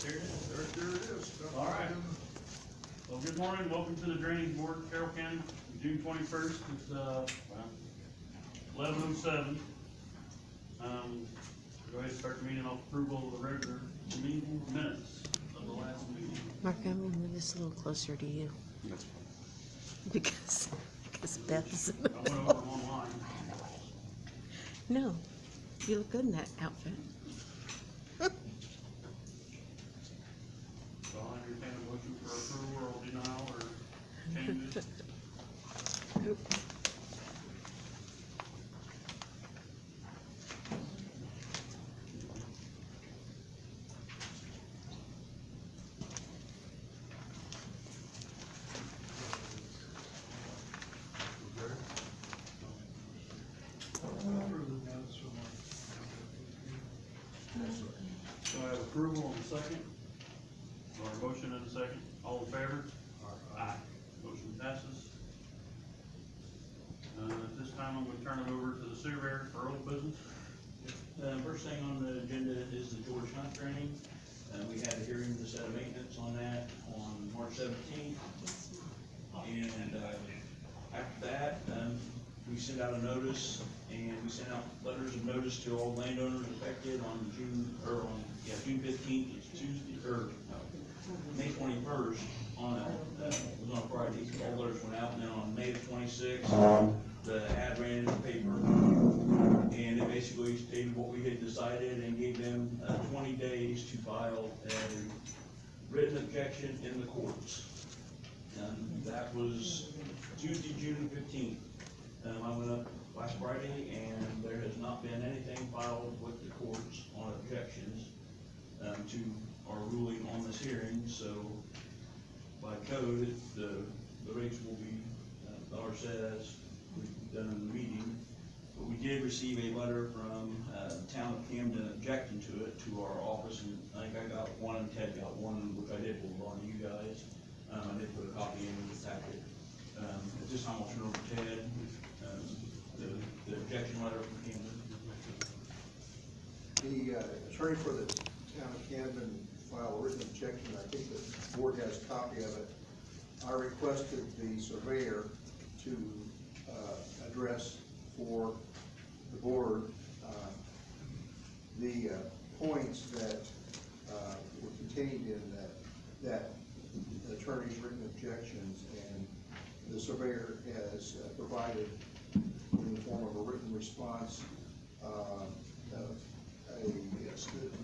There it is. There it is. All right. Well, good morning, welcome to the Drainage Board, Carroll County, June 21st, it's, 11:07. Go ahead and start the meeting off approval of the regular meeting minutes of the last meeting. Mark, I'm gonna move this a little closer to you. Because Beth's in the I went over them online. No, you look good in that outfit. So I'll entertain a motion for approval or denial or changes. So I have approval in a second, or a motion in a second, all in favor? Aye. Motion passes. At this time, I'm gonna turn it over to the surveyor for old business. First thing on the agenda is the George Hunt training. We had a hearing to set a maintenance on that on March 17th. And, after that, we sent out a notice, and we sent out letters of notice to all landowners affected on June 15th, it's Tuesday, May 21st, it was on a Friday, all letters went out, and then on May the 26th, the ad ran in the paper, and it basically stated what we had decided and gave them 20 days to file a written objection in the courts. That was Tuesday, June 15th. I went up last Friday, and there has not been anything filed with the courts on objections to our ruling on this hearing, so by code, the rates will be, dollar says, we've done in the meeting. But we did receive a letter from, the town of Camden objecting to it, to our office, and I think I got one, and Ted got one, which I did forward on to you guys. I did put a copy in the packet. At this time, I'll turn over to Ted, the objection letter from Camden. The attorney for the town of Camden filed a written objection. I think the board has a copy of it. I requested the surveyor to address for the board the points that were contained in that attorney's written objections, and the surveyor has provided in the form of a written response,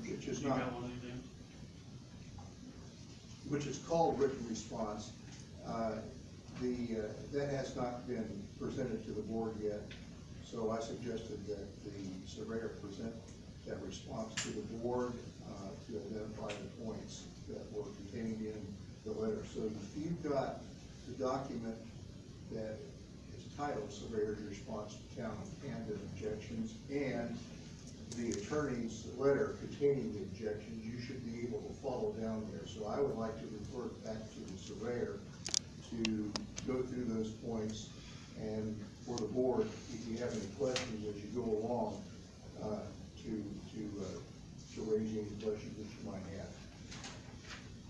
which is You not, got one of these, James? which is called written response. That has not been presented to the board yet, so I suggested that the surveyor present that response to the board to identify the points that were contained in the letter. So if you've got the document that is titled Surveyor's Response to Town of Camden Objections and the attorney's letter containing the objections, you should be able to follow down there. So I would like to refer it back to the surveyor to go through those points, and for the board, if you have any questions as you go along, to raise any questions that you might have.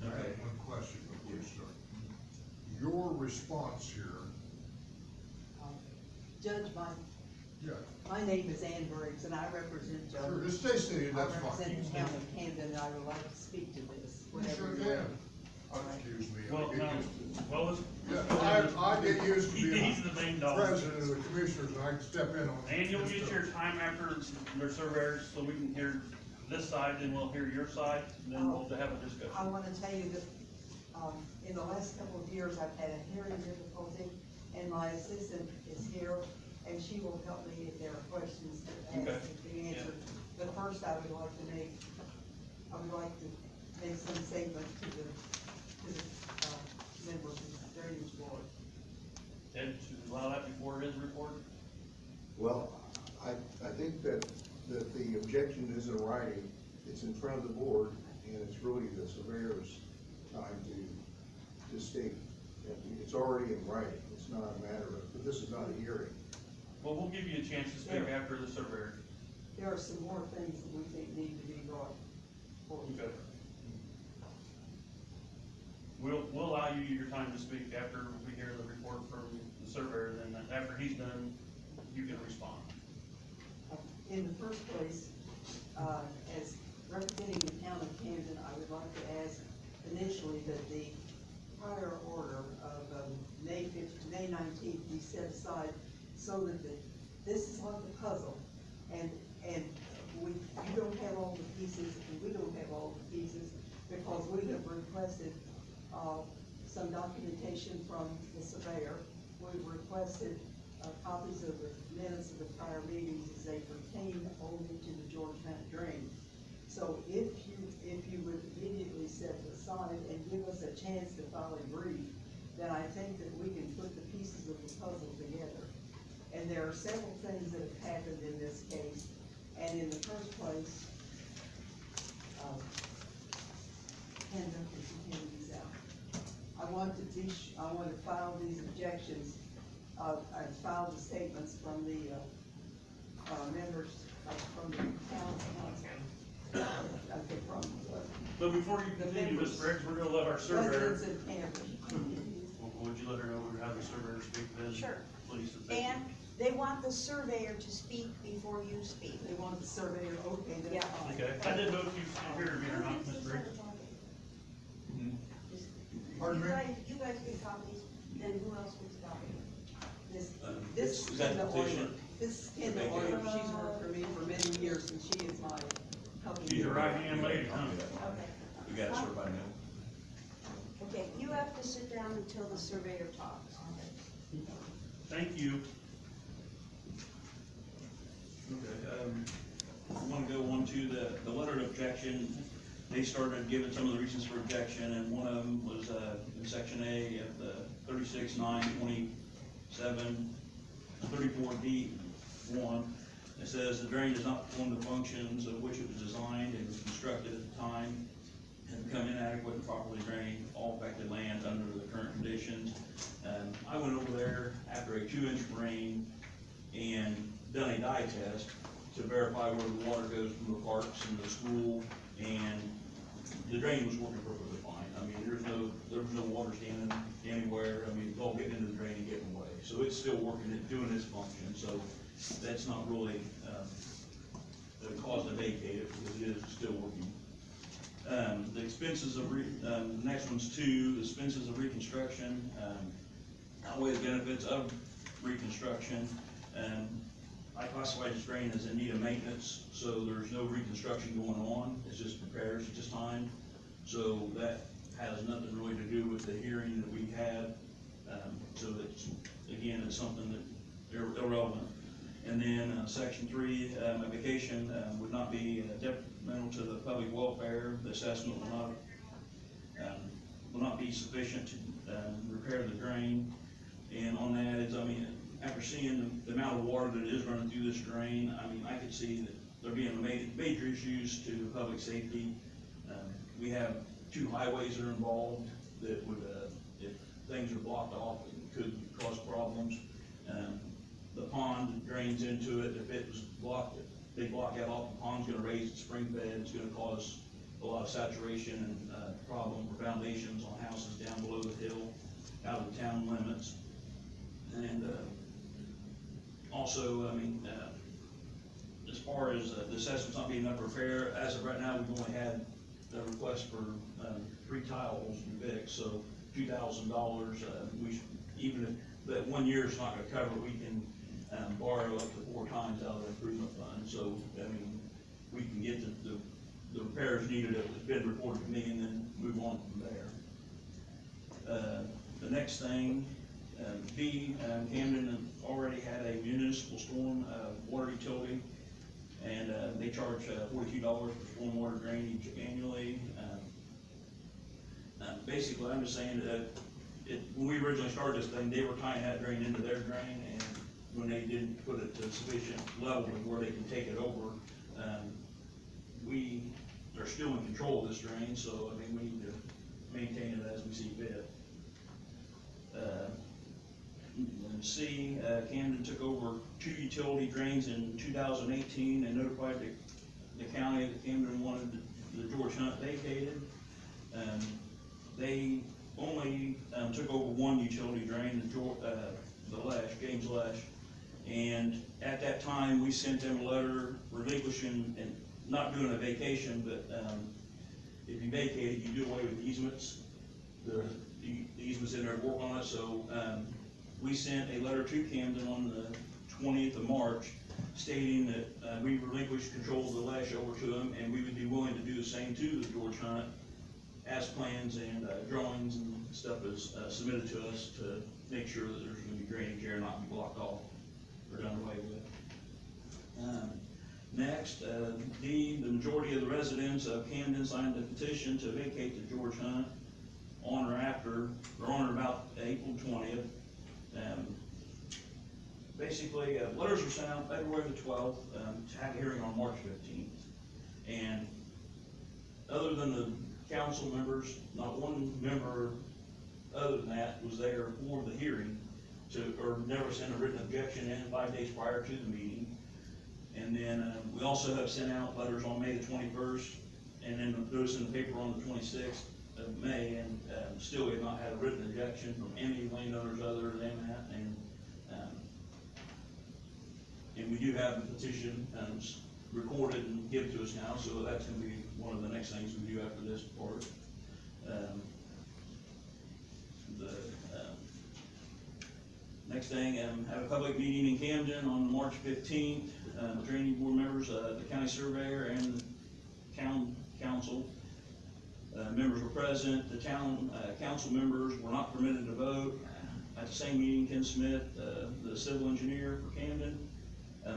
I have one question before you start. Your response here, Judge, yeah, my name is Ann Briggs, and I represent sure, Judge. just stay seated, I that's fine. represent the town of Camden, and I would like to speak to this. You whenever sure you're ready. can. Excuse me, Well, I get no, used to well, let's. yeah, I get used to being He's the main dog. president of the commissioners, and I can step in on. And you'll get your time after their surveyors, so we can hear this side, then we'll hear your side, and then we'll have a discussion. I want to tell you that, in the last couple of years, I've had a hearing difficulty, and my assistant is here, and she will help me if there are questions that Okay. ask to be answered. But first, I would like to make some statements to the members of the drainage board. Ted, should we allow that before his report? Well, I think that the objection is in writing, it's in front of the board, and it's really the surveyor's time to state. It's already in writing, it's not a matter of, but this is not a hearing. Well, we'll give you a chance to speak after the surveyor. There are some more things that we think need to be brought forward. Okay. to speak after we hear the report from the surveyor, then after he's done, you can respond. In the first place, as representing the town of Camden, I would like to ask initially that the prior order of May 19th be set aside so that this is like a puzzle, and you don't have all the pieces, and we don't have all the pieces, because we have requested some documentation from the surveyor. We've requested copies of the minutes of the prior meetings as they pertain only to the George Hunt drain. So if you would immediately set it aside and give us a chance to file a brief, then I think that we can put the pieces of the puzzle together. And there are several things that have happened in this case. And in the first place, hand these out. I want to file these objections. I filed the statements from the members from the town council. Okay, from But before you continue, Ms. Briggs, we're gonna let our surveyor, residents in Camden. would you let her know how the surveyor speak then? Sure. Please, and thank you. And they want the surveyor to speak before you speak. They want the surveyor, okay, that's Yeah. fine. Okay, I didn't know if you heard me or not, Ms. Briggs. Pardon me? You guys get copies, then who else gets copies? This Is that Kendall the petition? Euler, this is Kendall Thank you. Euler, she's worked for me for many years, and she is my company. She's a right-hand lady, huh? Okay. We got it certified mail. Okay, you have to sit down until the surveyor talks. Thank you. Okay, I wanna go on to the letter of objection. They started giving some of the reasons for objection, and one of them was, in section A of the 36-9-27, 34D1. It says the drain does not perform the functions of which it was designed and was constructed at the time, and become inadequate and properly drain all affected land under the current conditions. I went over there after a 2-inch rain and done a dye test to verify where the water goes from the parks and the school, and the drain was working perfectly fine. I mean, there was no water standing anywhere. I mean, it's all getting into the drain and getting away. So it's still working, it's doing its function, so that's not really, the cause to vacate it, because it is still working. The expenses of the next one's 2, the expenses of reconstruction, outweigh the benefits of reconstruction. I classify this drain as in need of maintenance, so there's no reconstruction going on, it's just repairs at this time. So that has nothing really to do with the hearing that we had, so it's, again, it's something that irrelevant. And then, section 3, a vacation, would not be detrimental to the public welfare. The assessment will not be sufficient to, repair the drain. And on that is, I mean, after seeing the amount of water that is running through this drain, I mean, I could see that there being major issues to public safety. We have 2 highways that are involved that would, if things are blocked off, it could cause problems. The pond that drains into it, if it was blocked, if they block that off, the pond's gonna raise its spring bed, it's gonna cause a lot of saturation and, problem for foundations on houses down below the hill, out of the town limits. And, also, I mean, as far as the assessment's not being enough repair, as of right now, we've only had a request for, 3 tile holes to be fixed, so $2,000, we should, even if that 1 year is not gonna cover it, we can, borrow up to 4 times out of the improvement fund. So, I mean, we can get the repairs needed that has been reported to me, and then move on from there. The next thing, B, Camden already had a municipal storm, water utility, and, they charge, $42 for stormwater drainage annually. Basically, I'm just saying that when we originally started this thing, they were tying that drain into their drain, and when they didn't put it to sufficient level where they can take it over, we are still in control of this drain, so, I mean, we need to maintain it as we see fit. And C, Camden took over 2 utility drains in 2018 and notified the county that Camden wanted the George Hunt vacated. They only took over one utility drain, James Lesh. And at that time, we sent them a letter relinquishing, and not doing a vacation, but, if you vacated, you do away with easements. The easements in there to work on it, so, we sent a letter to Camden on the 20th of March stating that, we relinquished control of the Lesh over to them, and we would be willing to do the same to the George Hunt as plans and, drawings and stuff is, submitted to us to make sure that there's gonna be drainage there, not be blocked off or done away with. Next, D, the majority of the residents of Camden signed a petition to vacate the George Hunt on or after, or on or about April 20th. Basically, letters were sent out February the 12th, to have a hearing on March 15th. And other than the council members, not one member other than that was there for the hearing or never sent a written objection in 5 days prior to the meeting. And then, we also have sent out letters on May the 21st, and then those in the paper on the 26th of May, and, still we have not had a written objection from any landowners other than that, and we do have the petition, recorded and given to us now, so that's gonna be one of the next things we do after this part. Next thing, have a public meeting in Camden on March 15th, training board members, the county surveyor and the town council. Members were present, the town, council members were not permitted to vote. At the same meeting, Ken Smith, the civil engineer for Camden,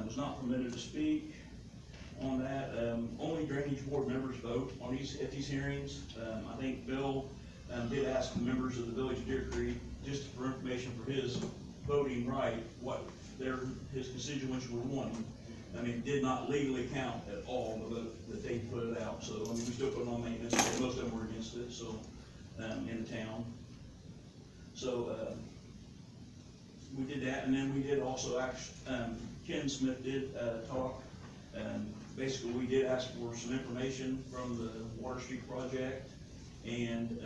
was not permitted to speak on that. Only drainage board members vote on at these hearings. I think Bill, did ask the members of the village of Deer Creek, just for information for his voting right, what his constituents were wanting. I mean, it did not legally count at all, the vote that they put it out, so, I mean, we still put it on maintenance, but most of them were against it, so, in the town. So, we did that, and then we did also Ken Smith did, talk, basically, we did ask for some information from the Water Street project, and,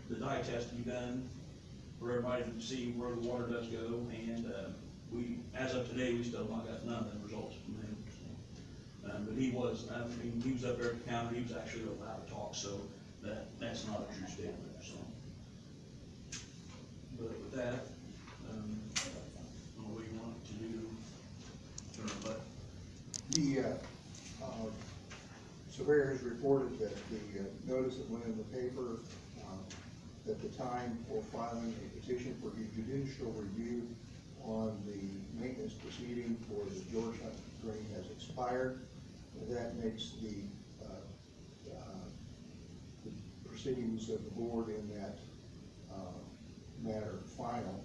the dye test to be done for everybody to see where the water does go, and, as of today, we still not got none of the results from him. So, but he was up there at the counter, he was actually allowed to talk, so that's not a true statement, so. But with that, I don't know what you want to do. But The, surveyor has reported that the notice that went in the paper, that the time for filing a petition for judicial review on the maintenance proceeding for the George Hunt drain has expired. That makes the proceedings of the board in that, matter final.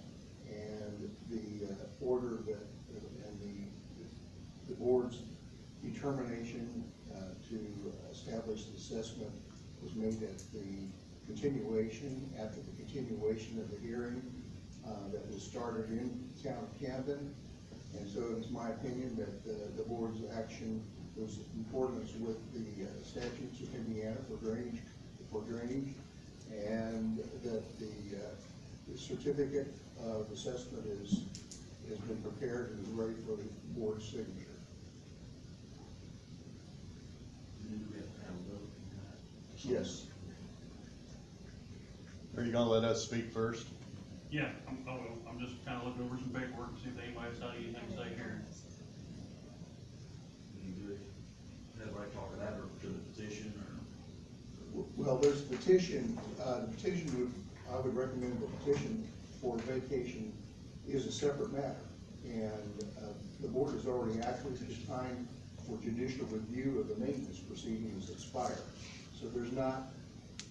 And the, order that, and the board's determination, to establish the assessment was made at the continuation, after the continuation of the hearing, that was started in town of Camden. And so it's my opinion that the board's action was in accordance with the statutes of Indiana for drainage, and that the certificate of assessment has been prepared and is ready for the board's signature. Yes. Are you gonna let us speak first? Yeah, I will. I'm just kinda looking over some paperwork to see if anybody's got anything to say here. Have I talk to that or to the petition or? Well, there's a petition, I would recommend the petition for vacation is a separate matter. And, the board has already acted at this time for judicial review of the maintenance proceedings expired. So there's not,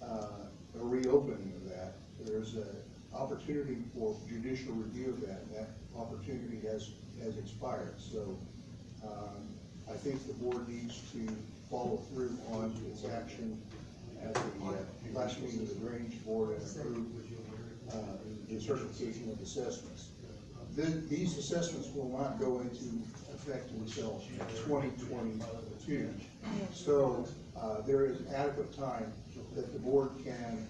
a reopening of that. There's an opportunity for judicial review of that, and that opportunity has expired. So, I think the board needs to follow through on its action at the last meeting of the drainage board and approve, the certification of assessments. These assessments will not go into effect until 2022. So, there is adequate time that the board can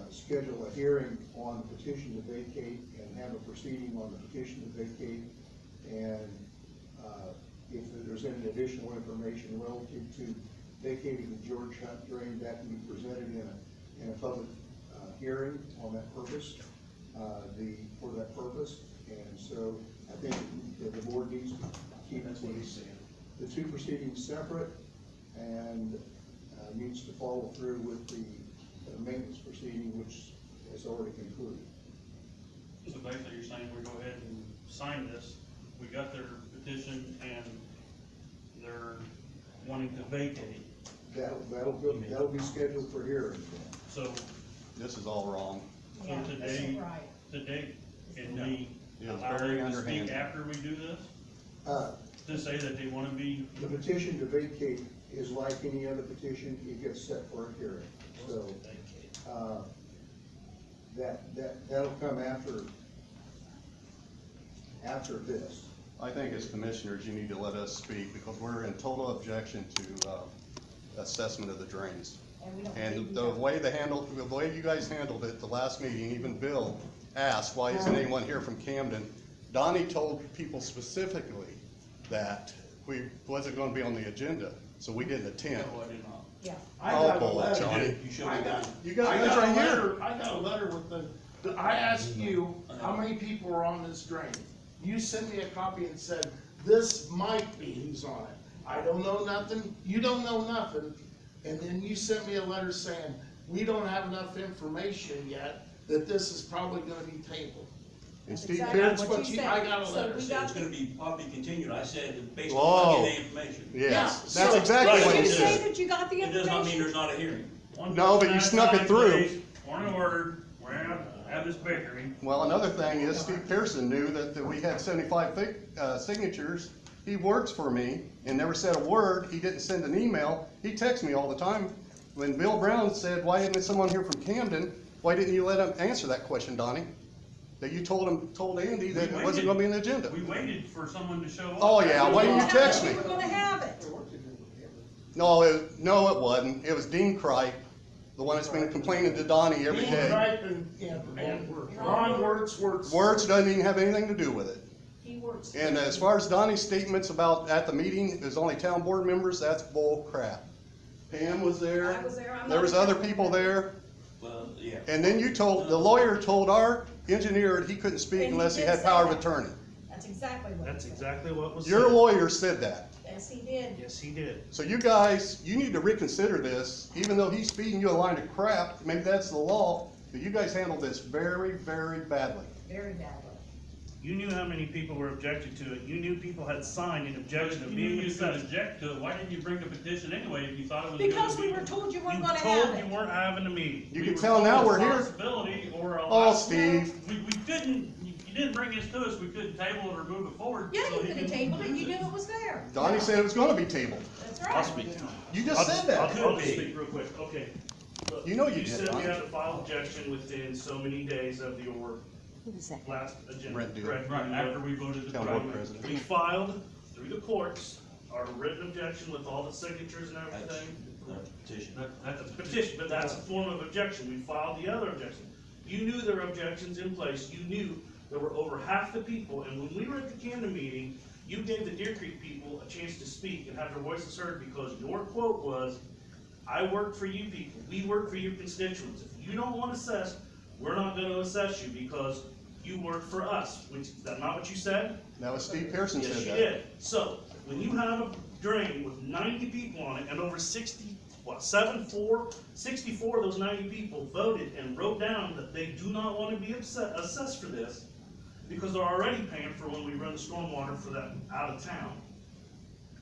schedule a hearing on the petition to vacate and have a proceeding on the petition to vacate. And, if there's any additional information relative to vacating the George Hunt drain, that can be presented in a public, hearing on that purpose, for that purpose. And so I think that the board needs to keep the two proceedings separate and, needs to follow through with the maintenance proceeding, which has already concluded. So basically, you're saying we go ahead and sign this, we got their petition, and they're wanting to vacate. That'll be scheduled for hearing. So, This is all wrong. so Yeah, today, right. today, can we It was allow very them to speak underhanded. after we do this? To say that they wanna be, The petition to vacate is like any other petition, it gets set for a hearing. So, that'll come after this. I think as commissioners, you need to let us speak because we're in total objection to, assessment of the drains. And we don't And believe the that. way you guys handled it the last meeting, even Bill asked, why isn't anyone here from Camden? Donnie told people specifically that we wasn't gonna be on the agenda, so we didn't attend. No, I did not. Yeah. I Oh, got a boy, letter. Johnny. You showed I me got, that. You got I it got a right here. letter, I got a letter with I asked you how many people are on this drain. You sent me a copy and said, this might be who's on it. I don't know nothing, you don't know nothing. And then you sent me a letter saying, we don't have enough information yet, that this is probably gonna be tabled. And Steve exactly Pierce, That's what you, I got a So letter we saying. It's gonna be probably continued, I said, based Whoa. on the information. yes, Yeah, that's so- exactly Right. what Did he you say said. that you got the It does not mean information? there's not a hearing. No, but you snuck it through. Please, point of order, we're gonna have this bickering. Well, another thing is Steve Pearson knew that we had 75 signatures. He works for me and never said a word. He didn't send an email. He texts me all the time. When Bill Brown said, why isn't someone here from Camden? Why didn't you let him answer that question, Donnie? That you told Andy that it wasn't gonna be on the agenda. We waited for someone to show up. Oh, yeah, why didn't you text me? We were gonna have it. No, it wasn't. It was Dean Cripe, the one that's been complaining to Donnie every Dean day. Wright and Ron Wertz. Words doesn't even have anything to do with it. He works. And as far as Donnie's statements about at the meeting, there's only town board members, that's bull crap. Pam was there. I was there. I'm There not was a other town people member. there. Well, yeah. And then the lawyer told our engineer that he couldn't speak And he unless he did had say power of that. attorney. That's exactly what. That's he said. exactly what was said. Your lawyer said that. Yes, he did. Yes, he did. So you guys, you need to reconsider this, even though he's feeding you a line of crap, maybe that's the law, but you guys handled this very, very badly. Very badly. You knew how many people were objected to it. You knew people had signed an But objection if of you knew being you could assessed. object to it, why didn't you bring the petition anyway if you thought it was gonna be? Because we were told you weren't You gonna told have you it. weren't having a meeting. You We can were tell told now we're here. responsibility or Oh, allow- Steve. We couldn't, you didn't bring this to us, we couldn't table it or move it forward. Yeah, so you he could have can tabled it, use you knew it was there. Donnie said it was gonna be tabled. That's I'll right. speak. You just said I'll that. just speak real quick, okay. Look, You know you did, said we Ron. had to file objection within so many days of your Who was that? last agenda. Brent did. correct? Right, after we voted the Town board president. We filed through the courts our written objection with all the signatures and That's everything. the petition. That's a Petition, but that's a form of objection. We filed the other objection. You knew there were objections in place. You knew there were over half the people, and when we were at the Camden meeting, you gave the Deer Creek people a chance to speak and have their voices heard because your quote was, I work for you people. We work for your constituents. If you don't want assessed, we're not gonna assess you because you work for us, which, is that not what you said? That was Steve Pearson Yes, said you that. did. So, when you have a drain with 90 people on it and over 64 of those 90 people voted and wrote down that they do not want to be assessed for this because they're already paying for when we run the stormwater for that out of town.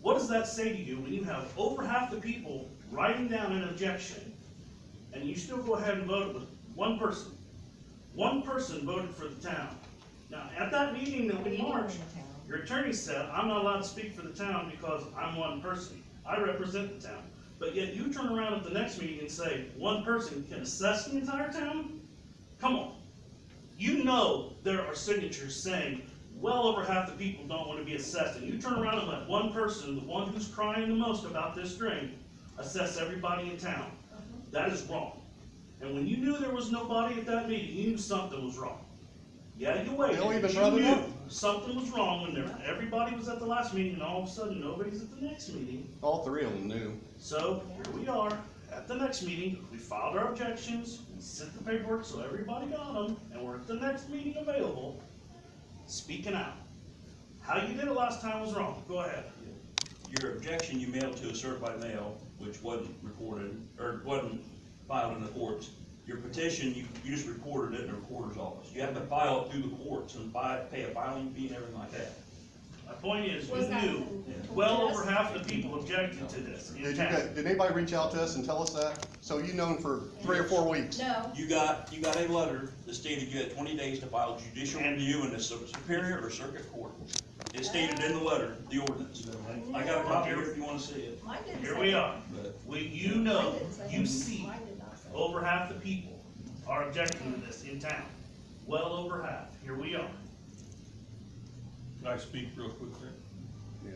What does that say to you when you have over half the people writing down an objection and you still go ahead and vote with one person? One person voted for the town. Now, at that meeting in March, your attorney said, I'm not allowed to speak for the town because I'm one person. I represent the town. But yet you turn around at the next meeting and say, one person can assess the entire town? Come on. You know there are signatures saying, well over half the people don't want to be assessed. And you turn around and let one person, the one who's crying the most about this drain, assess everybody in town. That is wrong. And when you knew there was nobody at that meeting, you knew something was wrong. Yeah, you waited, Bill even but you brought it knew up. something was wrong when everybody was at the last meeting, and all of a sudden, nobody's at the next meeting. All three of them knew. So, here we are, at the next meeting, we filed our objections, we sent the paperwork, so everybody got them, and we're at the next meeting available, speaking out. How you did it last time was wrong, go ahead. Your objection you mailed to a certified mail, which wasn't recorded, or wasn't filed in the courts. Your petition, you just recorded it in the recorder's office. You have to file it through the courts and pay a filing fee and everything like that. My point is, we Was that knew, told well us? over half the people objected to this in Did town. anybody reach out to us and tell us that? So you known for 3 or 4 weeks? No, You got a letter that stated you had 20 days to file judicial review in the Superior or Circuit Court. It stated in the letter, the ordinance. I got a copy here if you wanna see it. mine didn't say. Here we are, But you know, Mine didn't say you that. see, Mine did not say that. over half the people are objecting to this in town. Well over half, here we are. Can I speak real quick there? Yeah,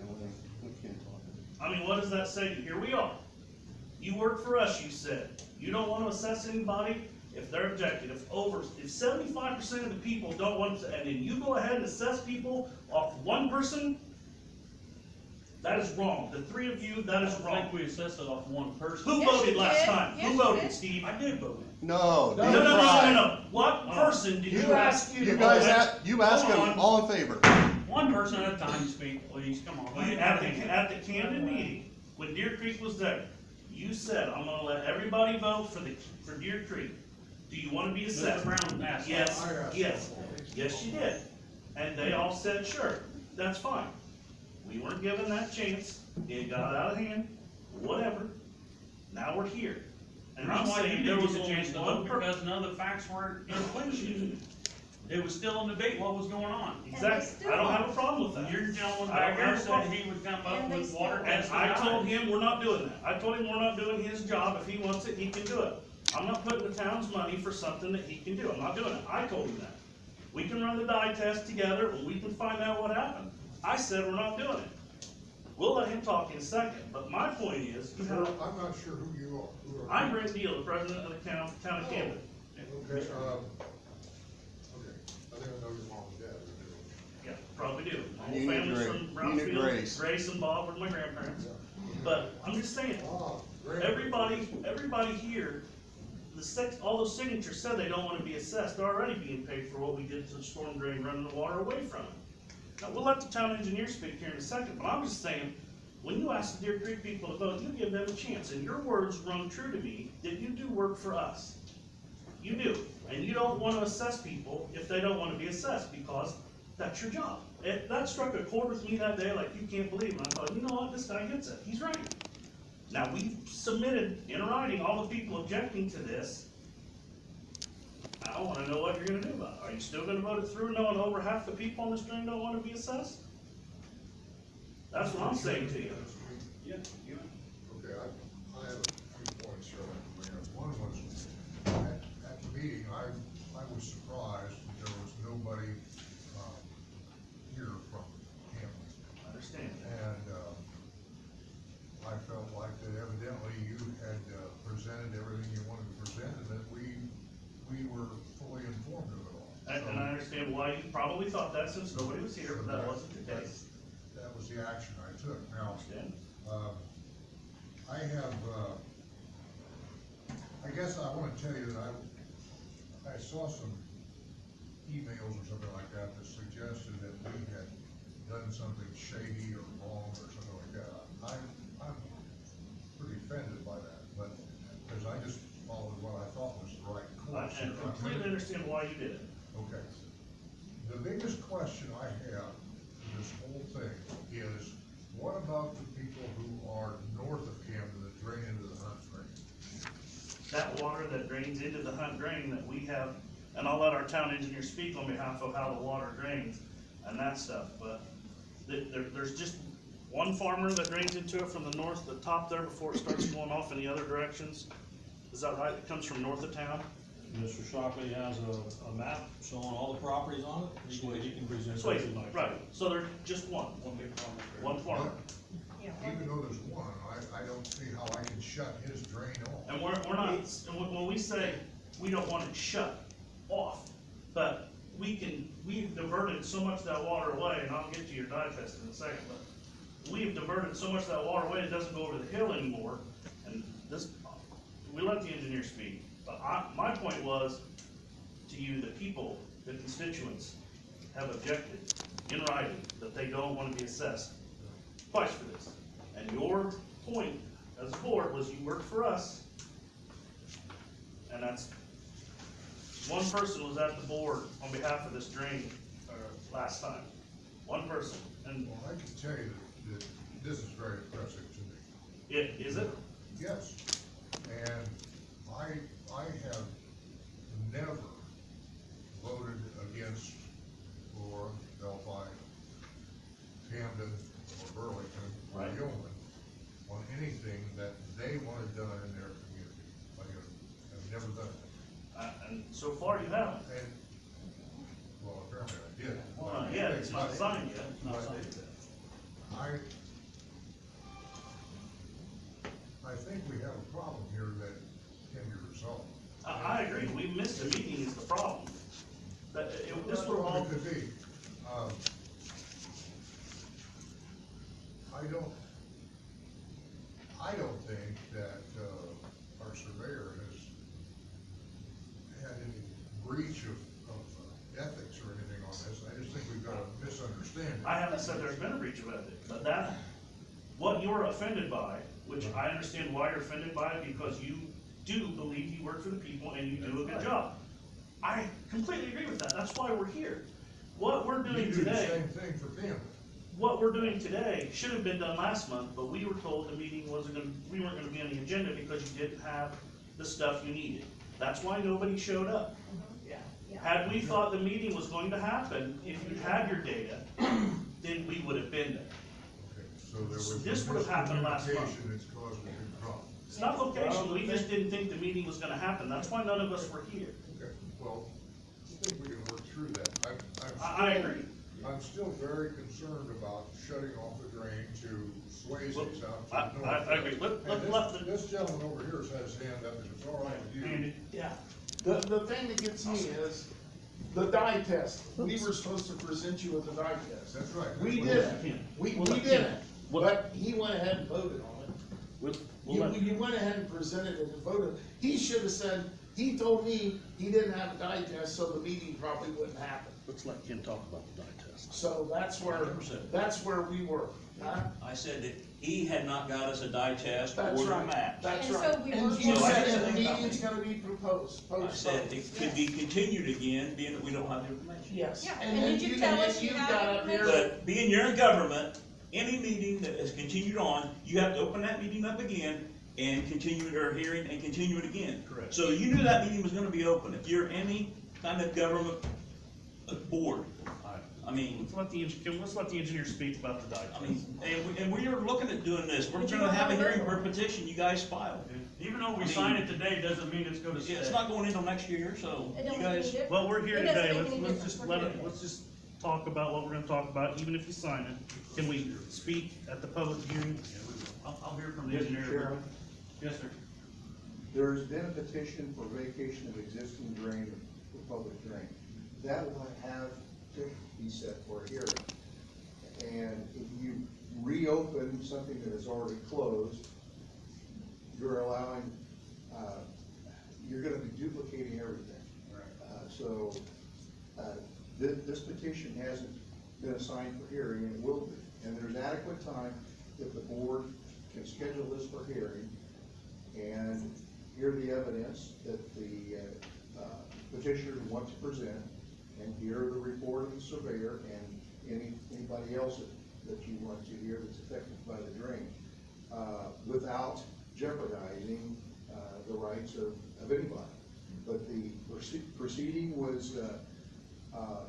we can't talk. I mean, what does that say? Here we are. You work for us, you said. You don't wanna assess anybody if they're objecting. If 75% of the people don't want to, and then you go ahead and assess people off one person, that is wrong. The three of you, that is I think wrong. we assessed it off one person. Who Yes, voted you last did. time? Yes, Who you voted, did. Steve? I did vote. No, No, no, no, no, no, try. no. What person did you You ask? asked you You to guys, vote. you ask Hold them, on. all in favor. One person at a time speak, please, come on. At the Camden meeting, when Deer Creek was there, you said, I'm gonna let everybody vote for Deer Creek. Do you wanna be assessed? Mr. Brown asked. Yes, yes, yes, you did. And they all said, sure, that's fine. We weren't given that chance, it got out of hand, whatever. Now we're here. The And I'm reason why you saying there didn't was get a only chance to one vote, because none of the facts were included. It was still in debate what was going on. Exactly, I don't have a problem with that. Your gentleman I back don't there have a said problem. he would come up And they with still- water And tests. I told him we're not doing that. I told him we're not doing his job. If he wants it, he can do it. I'm not putting the town's money for something that he can do. I'm not doing it. I told him that. We can run the dye test together and we can find out what happened. I said we're not doing it. We'll let him talk in a second, but my point is, Sir, I'm not sure who you are. Who are I'm you? Brent Deal, the president of the town of Camden. Okay, okay, I think I know your mom and dad. Yeah, probably do. My whole You knew family's Grace. from You knew Brownfield. Grace. Grace and Bob were my grandparents. But I'm just saying, Ah, great. everybody here, all those signatures said they don't wanna be assessed, they're already being paid for what we did to the storm drain, running the water away from it. Now, we'll let the town engineer speak here in a second, but I'm just saying, when you ask the Deer Creek people to vote, you give them a chance, and your words rung true to me, that you do work for us. You do, and you don't wanna assess people if they don't wanna be assessed, because that's your job. That struck a chord with me that day like you can't believe, and I thought, you know what, this guy gets it, he's right. Now, we've submitted in writing all the people objecting to this. I wanna know what you're gonna do about it. Are you still gonna vote it through knowing over half the people on the string don't wanna be assessed? That's what I'm saying to you. Yeah, Okay, I have a few points here I'd like to bring up. One was, at the meeting, I was surprised that there was nobody, here from Hampton. I understand. And, I felt like that evidently you had, presented everything you wanted to present, and that we were fully informed of it all. And I understand why you probably thought that since nobody was here, but that wasn't the case. That was the action I took. I Now, understand. I have, I guess I wanna tell you that I saw some emails or something like that that suggested that we had done something shady or wrong or something like that. I'm pretty offended by that, but, cause I just followed what I thought was the right course I here. completely understand why you did it. Okay. The biggest question I have in this whole thing is, what about the people who are north of Camden that drain into the Hunt Drain? That water that drains into the Hunt Drain that we have, and I'll let our town engineer speak on behalf of how the water drains and that stuff, but there's just one farmer that drains into it from the north, the top there before it starts going off in the other directions. Is that right? It comes from north of town? Mr. Shockley has a map showing all the properties on it, he can present it Swayze, tonight. right, so there's just one big farmer. farmer. Yeah, Even though there's one, I don't see how I can shut his drain off. And And we're not, and when we say we don't want it shut off, but we've diverted so much of that water away, and I'll get to your dye test in a second, but we've diverted so much of that water away, it doesn't go over the hill anymore, and this, we let the engineer speak, but my point was, to you, the people, the constituents, have objected in writing that they don't wanna be assessed twice for this. And your point as a board was you worked for us, and that's, one person was at the board on behalf of this drain, last time. One person, and Well, I can tell you that this is very impressive to me. is it? Yes, and I have never voted against Laura, Delphi, Camden, or Burlington, or Right. Yeoman on anything that they wanted done in their community. I've never done it. And so far you haven't. And, well, apparently I did. Well, not yet, it's not signed yet. I think we have a problem here that can be resolved. I agree, we missed a meeting is the problem. That, this would all, It could be. I don't think that, our surveyor has had any breach of ethics or anything on this. I just think we've got a misunderstanding. I haven't said there's been a breach of ethics, but that, what you're offended by, which I understand why you're offended by it, because you do believe you work for the people and you do a good job. I completely agree with that, that's why we're here. What we're doing You do the today, same thing for them. what we're doing today should have been done last month, but we were told the meeting wasn't gonna, we weren't gonna be on the agenda because you didn't have the stuff you needed. That's why nobody showed up. Had we thought the meeting was going to happen, if you had your data, then we would have been there. Okay, so there was. This would have happened last month. Miscommunication that's caused a big problem. It's not location, we just didn't think the meeting was gonna happen, that's why none of us were here. Okay, well, I think we can work through that. I agree. I'm still very concerned about shutting off the drain to Swayze's out to I- the north. I agree. And this gentleman over here has had his hand up, if it's all right with you. Andy? Yeah, the thing that gets me is the dye test. We were supposed to present you with the dye test. That's right. We That's what- didn't, we Well, didn't, well- but he went ahead and voted on it. You went ahead and presented it and voted. He should have said, he told me he didn't have a dye test, so the meeting probably wouldn't happen. Let's let Ken talk about the dye test. So that's where 100%. that's where we were, huh? I said that he had not got us a dye test or That's the right, maps. that's And so right. we And were- you So I said said the that- meeting's gonna be proposed, I said postponed. it could be continued again, being that we don't have the information. Yes. Yeah, And and then did you tell then us you had got up here. But being you're in government, any meeting that has continued on, you have to open that meeting up again and continue our hearing and continue it again. Correct. So you knew that meeting was gonna be open. If you're any kind of government board, I mean, Let's let the engineer speak about the dye I mean, and we are looking at doing this. We're But you gonna don't have a have a hearing vote. per petition you guys file. Even though we I mean- sign it today, doesn't mean it's gonna stay. It's not going until next year, so It you don't make any guys. difference. Well, we're here It doesn't today, make let's, any let's difference. just We're let here it, today. let's just talk about what we're gonna talk about, even if you sign it. Can we speak at the public hearing? Yeah, we will. I'll hear from the Mr. engineer. Chairman, Yes, sir. there's been a petition for vacation of existing drain for public drain. That will have to be set for a hearing. And if you reopen something that is already closed, you're allowing, you're gonna be duplicating everything. So, this petition hasn't been assigned for hearing, and it will be. And there's adequate time that the board can schedule this for hearing and hear the evidence that the petitioner wants to present, and hear the report of the surveyor and anybody else that you want to hear that's affected by the drain, without jeopardizing the rights of anybody. But the proceeding was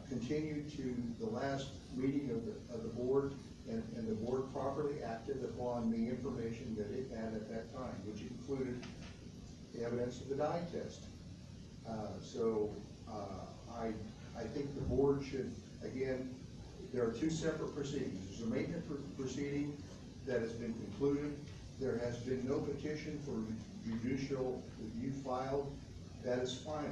continued to the last meeting of the board, and the board properly acted upon the information that it had at that time, which included the evidence of the dye test. I think the board should, again, there are two separate proceedings. There's a maintenance proceeding that has been concluded, there has been no petition for judicial review filed, that is final.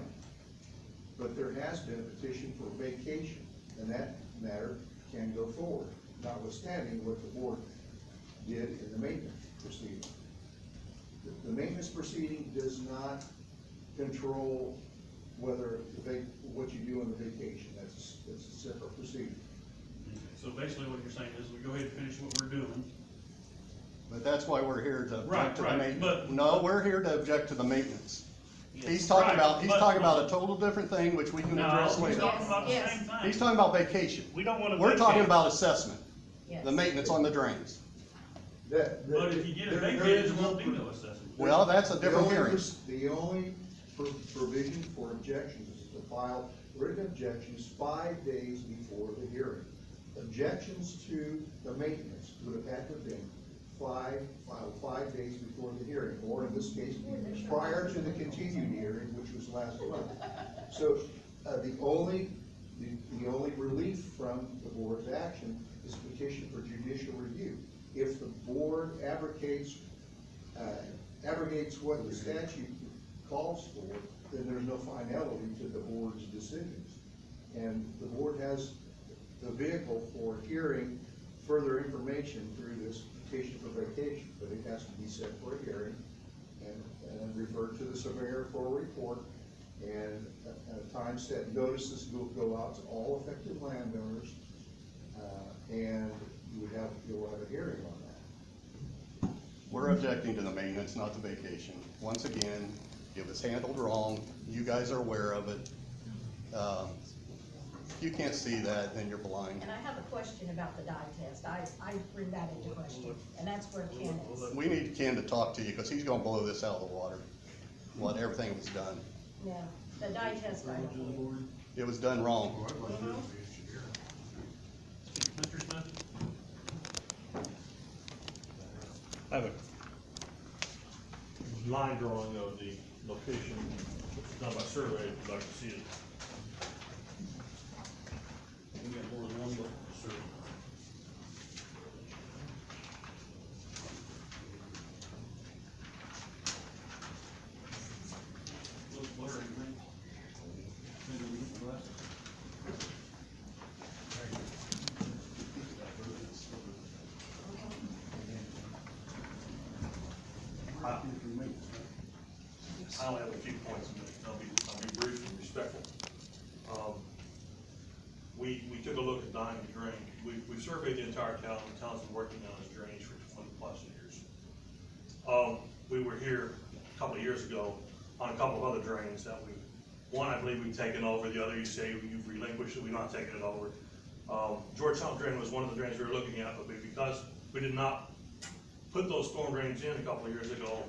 But there has been a petition for vacation, and that matter can go forward, notwithstanding what the board did in the maintenance proceeding. The maintenance proceeding does not control whether, what you do on the vacation, that's a separate proceeding. So basically what you're saying is we go ahead and finish what we're doing. But that's why we're here to Right, object to the right, maintenance. but- No, we're here to object to the maintenance. Yes. He's talking Right, about, he's but- talking about a total different thing, which we can No, address he's later. talking about the Yes, same thing. He's talking about vacation. We don't wanna. We're talking vacate. about assessment, Yes. the maintenance on the drains. But But if you get it vacated, there won't be no assessment. Well, that's a different hearing. The only provision for objections is to file written objections 5 days before the hearing. Objections to the maintenance would have had to have been filed 5 days before the hearing, or in this case, prior to the continued hearing, which was last month. So, the only relief from the board's action is petition for judicial review. If the board abrogates what the statute calls for, then there's no finality to the board's decisions. And the board has the vehicle for hearing further information through this petition for vacation, but it has to be set for a hearing and referred to the surveyor for a report, and a time set. Notices will go out to all affected landowners, and you'll have a hearing on that. We're objecting to the maintenance, not the vacation. Once again, it was handled wrong. You guys are aware of it. If you can't see that, then you're blind. And I have a question about the dye test. I bring that into question, and that's where Ken is. We need Ken to talk to you, because he's gonna blow this out of the water, what everything was done. Yeah, the dye test, I don't believe. It was done wrong. Mr. Smith? I have a line drawing of the location, done by survey, if you'd like to see it. We got more than one, but, sir. Looks blurry, man. Maybe we get the glasses. I only have a few points, and I'll be brief and respectful. We took a look at Diamond Drain. We surveyed the entire town, the town's been working on this drainage for 20+ years. We were here a couple of years ago on a couple of other drains that one, I believe we've taken over, the other you say you've relinquished it, we're not taking it over. Georgetown Drain was one of the drains we were looking at, but because we did not put those storm drains in a couple of years ago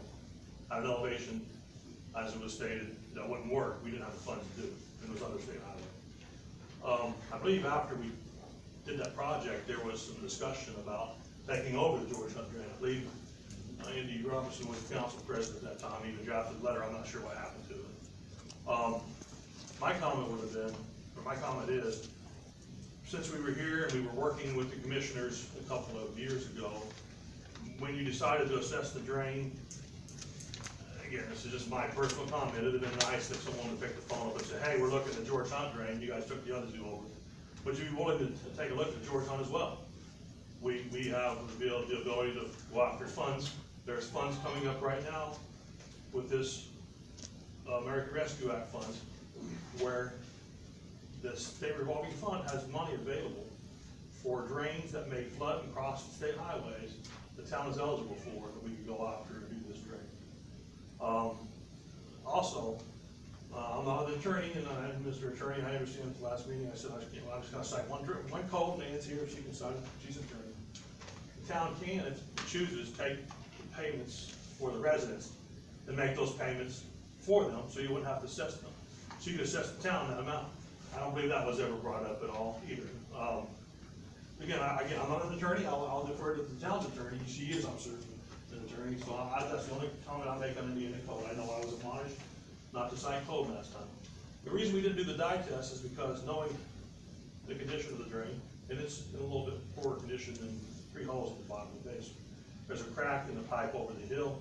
at an elevation, as it was stated, that wouldn't work, we didn't have the funds to do it, and it was under state highway. I believe after we did that project, there was some discussion about taking over the Georgetown Drain. I believe Andy Robinson was council president at that time, he even drafted a letter, I'm not sure what happened to it. My comment would have been, or my comment is, since we were here and we were working with the commissioners a couple of years ago, when you decided to assess the drain, again, this is just my personal comment, it'd have been nice if someone would pick the phone up and say, hey, we're looking at Georgetown Drain, you guys took the other two over. Would you be willing to take a look at Georgetown as well? We have the ability to go after funds. There's funds coming up right now with this American Rescue Act funds, where the state revolving fund has money available for drains that may flood and cross state highways the town is eligible for, that we could go after and do this drain. Also, I'm not an attorney, and Mr. Attorney, I understand at the last meeting, I said, I'm just gonna cite one code, Nan's here, she can cite it, she's an attorney. The town can, if it chooses, take the payments for the residents and make those payments for them, so you wouldn't have to assess them. So you could assess the town that amount. I don't believe that was ever brought up at all either. Again, I'm not an attorney, I'll defer to the town's attorney, she is, I'm certain, an attorney, so that's the only comment I'll make on Indiana code. I know I was admonished not to cite code last time. The reason we didn't do the dye test is because knowing the condition of the drain, and it's in a little bit poorer condition than 3 holes at the bottom of the basement. there's a crack in the pipe over the hill.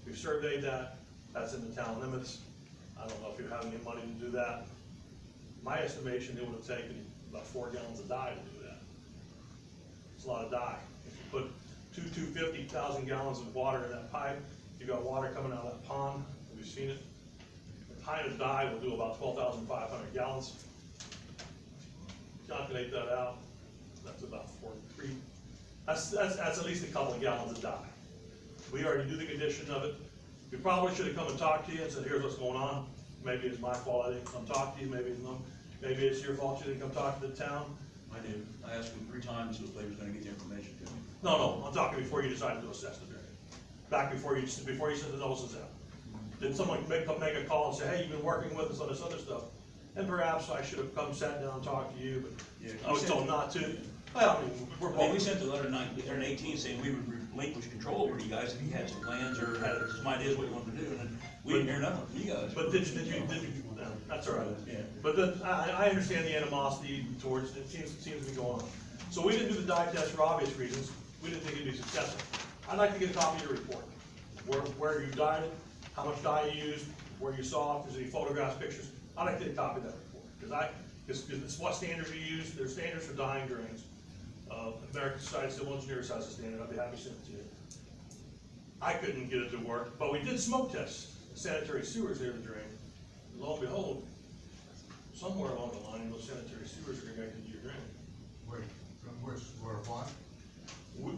We've surveyed that, that's in the town limits. I don't know if you have any money to do that. My estimation, it would have taken about 4 gallons of dye to do that. It's a lot of dye. If you put 250,000 gallons of water in that pipe, you got water coming out of that pond, have you seen it? A pint of dye will do about 12,500 gallons. Calculate that out, that's about 43. That's at least a couple of gallons of dye. We already knew the condition of it. We probably should have come and talked to you and said, here's what's going on. Maybe it's my fault I didn't come talk to you, maybe it's your fault you didn't come talk to the town. I did. I asked him 3 times if they was gonna get the information to me. No, I'm talking before you decided to assess the drain. Back before you sent the notices out. Did someone make a call and say, hey, you've been working with us on this other stuff? And perhaps I should have come, sat down and talked to you, Yeah, but I was told not to. Well, I mean, we're Well, we both, sent the letter in 18 saying we would relinquish control over you guys if you had some plans or had some ideas what you wanted to do, and then we didn't hear nothing from you guys. but did you, no, that's all right. Yeah. But I understand the animosity towards, it seems to be going on. So we didn't do the dye test for obvious reasons, we didn't think it'd be successful. I'd like to get a copy of your report, where you dyed it, how much dye you used, where you saw, if there's any photographs, pictures. I'd like to get a copy of that report, because it's what standards you use, there's standards for dyeing drains. American Society of Civil Engineers has a standard, I'd be happy to send it to you. I couldn't get it to work, but we did smoke tests, sanitary sewers near the drain. And lo and behold, somewhere along the line, those sanitary sewers are connected to your drain. Wait, where what?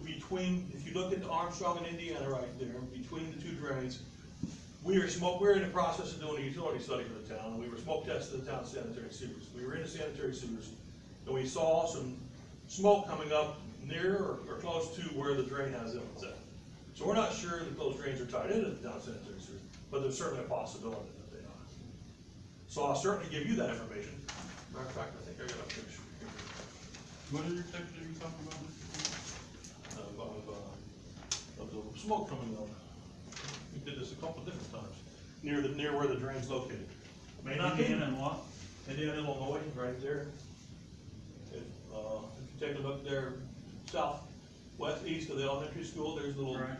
Between, if you look at the Armstrong and Indiana right there, between the 2 drains, we're in the process of doing a utility study for the town, and we were smoke testing the town's sanitary sewers. We were in the sanitary sewers, and we saw some smoke coming up near or close to where the drain has inlets at. So we're not sure that those drains are tied into the town's sanitary sewers, but there's certainly a possibility that they are. So I'll certainly give you that information. Matter of fact, I think I got a picture here. What are your pictures you talking about? Of the smoke coming up. We did this a couple different times, near where the drain's located. May not be. Indiana and what? Indiana, Illinois, right there. If you take a look there, east of the elementary school, there's Right.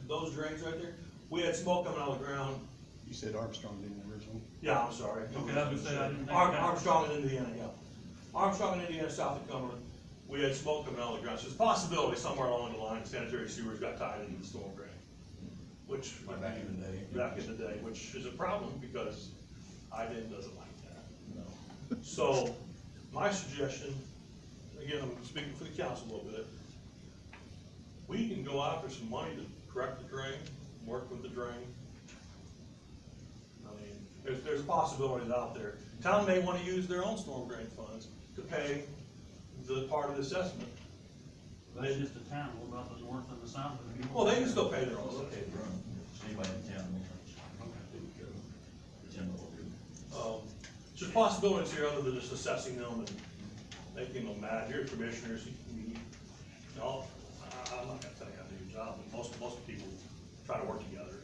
those drains right there. We had smoke coming out of the ground. You said Armstrong didn't originally. Yeah, I'm sorry. Okay, I was gonna say, I didn't think that- Armstrong and Indiana, yeah. Armstrong and Indiana, south of Cumberland, we had smoke coming out of the ground. So there's a possibility somewhere along the line, sanitary sewers got tied into the storm drain. Which, Like back in the day. back in the day, which is a problem because IDIN doesn't like that. No. So, my suggestion, again, I'm speaking for the council a little bit, we can go after some money to correct the drain, work with the drain. I mean, there's possibilities out there. Town may wanna use their own storm drain funds to pay the part of the assessment. That's just a town, what about the north and the south of the? Well, they can still pay their own. Okay, bro. Anybody in town will the general will do. There's possibilities here other than just assessing them and making them mad. You're commissioners, no, I'm not gonna tell you how to do your job, but most people try to work together.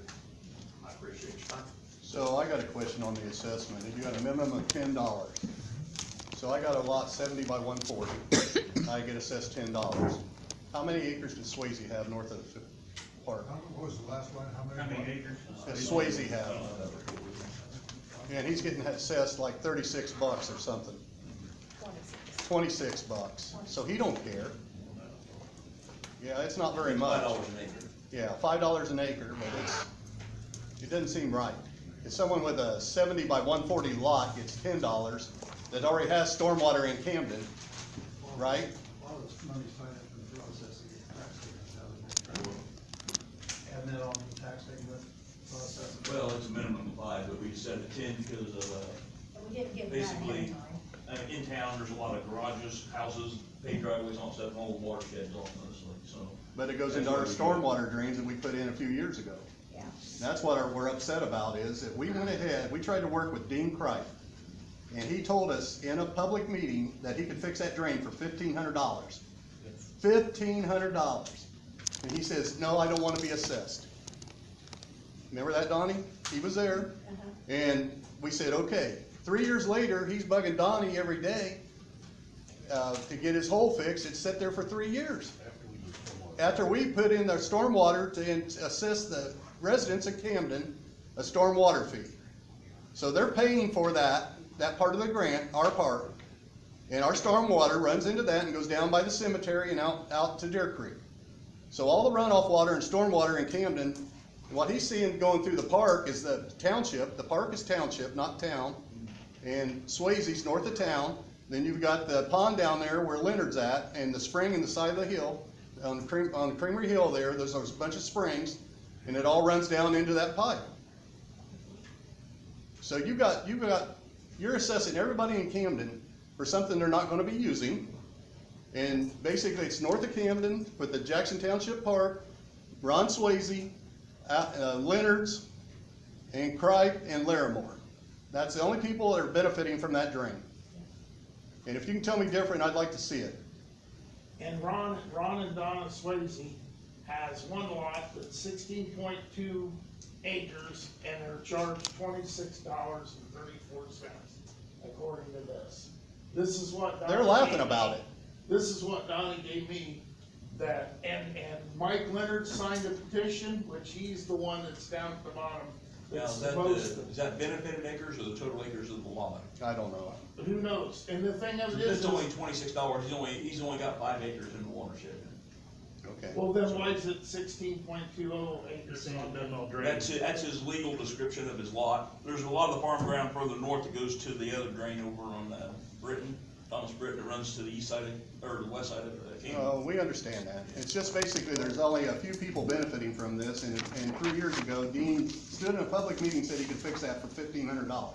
I appreciate your time. So I got a question on the assessment. If you got a minimum of $10, so I got a lot 70 by 140, I get assessed $10. How many acres does Swayze have north of the park? What was the last line, how How many? many acres? Does Swayze have? And he's getting assessed like $36 or something, 26 bucks, so he don't care. Yeah, it's not very much. $5 an acre. Yeah, $5 an acre, but it doesn't seem right. If someone with a 70 by 140 lot gets $10, that already has stormwater in Camden, right? A lot of this money's tied up in the process of getting tax statements out of it. And then on the tax statement process. Well, it's a minimum of 5, but we set it 10 because of, We didn't get that basically, in time. in town, there's a lot of garages, houses, paved driveways, all stuff, and all the watersheds off mostly, so. But it goes into our stormwater drains that we put in a few years ago. Yeah. That's what we're upset about is that we went ahead, we tried to work with Dean Cripe. And he told us in a public meeting that he could fix that drain for $1,500. $1,500. And he says, no, I don't want to be assessed. Remember that, Donnie? He was there. And we said, okay. 3 years later, he's bugging Donnie every day to get his hole fixed. It's sat there for 3 years. after we put in the stormwater to assist the residents of Camden, a stormwater fee. So they're paying for that part of the grant, our part. And our stormwater runs into that and goes down by the cemetery and out to Deer Creek. So all the runoff water and stormwater in Camden, what he's seeing going through the park is the township. The park is township, not town. And Swayze's north of town. Then you've got the pond down there where Leonard's at, and the spring in the side of the hill. On Creamery Hill there's a bunch of springs, and it all runs down into that pipe. So you're assessing everybody in Camden for something they're not gonna be using. And basically, it's north of Camden with the Jackson Township Park, Ron Swayze, Leonard's, and Cripe and Larimore. That's the only people that are benefiting from that drain. And if you can tell me different, I'd like to see it. And Ron and Donna Swayze has one lot that's 16.2 acres, and they're charged $26.34, according to this. This is what Donna They're laughing gave about me. it. This is what Donna gave me, that, and Mike Leonard signed a petition, which he's the one that's down at the bottom. Now, That's is that, supposed to. is that benefited acres or the total acres of the lot? I don't know. Who knows? And the thing of it It's is, only $26, he's only got 5 acres in the watershed. Okay. well, then why is it 16.20 acres? Saying it doesn't all drain. That's his legal description of his lot. There's a lot of the farm ground further north that goes to the other drain over on, Thomas Britton, that runs to the east side or the west side of Camden. We understand that. It's just basically, there's only a few people benefiting from this, and 3 years ago, Dean stood in a public meeting, said he could fix that for $1,500.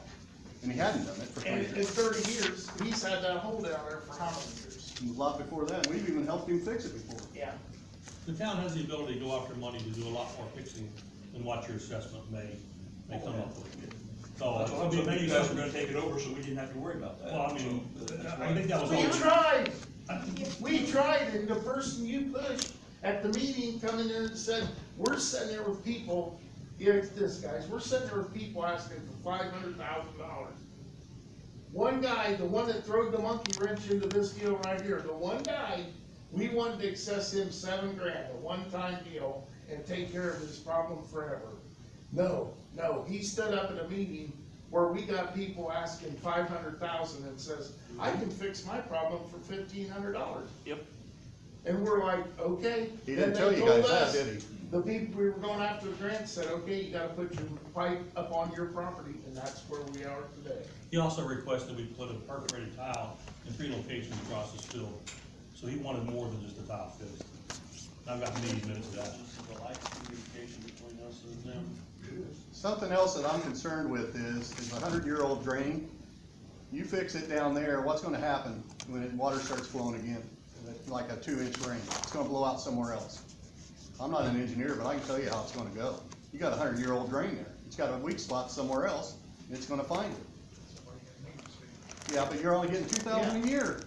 And he hadn't done it for 20 And in years. 30 years, he's had that hole down there for how many years? A lot before that, we've even helped him fix it before. Yeah. The town has the ability to go after money to do a lot more fixing than what your assessment may come up with. So, That's what I mean, maybe you guys were gonna take it over, so we didn't have to worry about that. Well, I mean, So, that's I think that was We only. tried, we tried, and the person you pushed at the meeting coming in and said, we're sitting there with people, here's this, guys, we're sitting there with people asking for $500,000. One guy, the one that throwed the monkey wrench into this deal right here, the one guy, we wanted to access him $7,000, a one-time deal, and take care of his problem forever. No, he stood up in a meeting where we got people asking $500,000 and says, I can fix my problem for $1,500. Yep. And we're like, okay. He Then didn't tell they you told guys that, us, did he? The people we were going after the grant said, okay, you gotta put your pipe up on your property, and that's where we are today. He also requested we put a perforated tile in 3 locations across his field, so he wanted more than just a tile fixed. I've got meeting minutes of that. This is the life communication between us and them. Something else that I'm concerned with is a 100-year-old drain. You fix it down there, what's gonna happen when water starts flowing again? Like a 2-inch rain, it's gonna blow out somewhere else. I'm not an engineer, but I can tell you how it's gonna go. You got a 100-year-old drain there, it's got a weak spot somewhere else, and it's gonna find it. Yeah, but you're only getting 2,000 a year.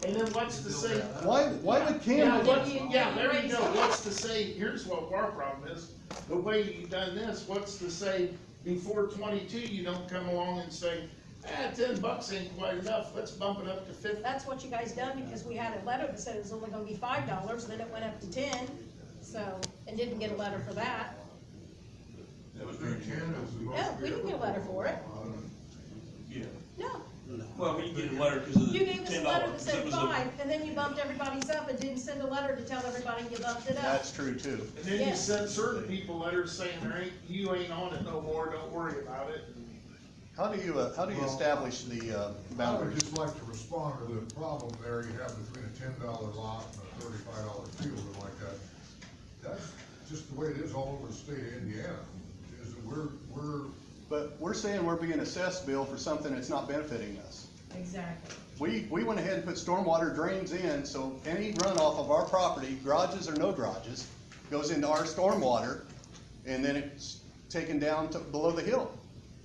And then what's to say? Why would Camden? Yeah, there you go, what's to say, here's what our problem is, the way you done this, what's to say before 22, you don't come along and say, $10 ain't quite enough, let's bump it up to 50. That's what you guys done, because we had a letter that said it was only gonna be $5, then it went up to 10, so, and didn't get a letter for that. That was I think 10 is the most. No, we didn't get a letter for it, Yeah. no. Well, we didn't get a letter because of the You gave us a letter that $10. said It was a- 5, and then you bumped everybody's up and didn't send a letter to tell everybody you bumped it up. That's true too. And then you Yeah. send certain people letters saying, you ain't on it no more, don't worry about it. How do you establish the I would boundaries? just like to respond to the problem there you have between a $10 lot and a $35 field and like that. That's just the way it is all over the state of Indiana, is that we're But we're saying we're being assessed, Bill, for something that's not benefiting us. Exactly. We went ahead and put stormwater drains in, so any runoff of our property, garages or no garages, goes into our stormwater, and then it's taken down to below the hill.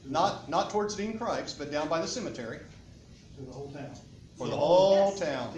Not towards Dean Cripes, but down by the cemetery, To the whole town. for the whole Yes. town.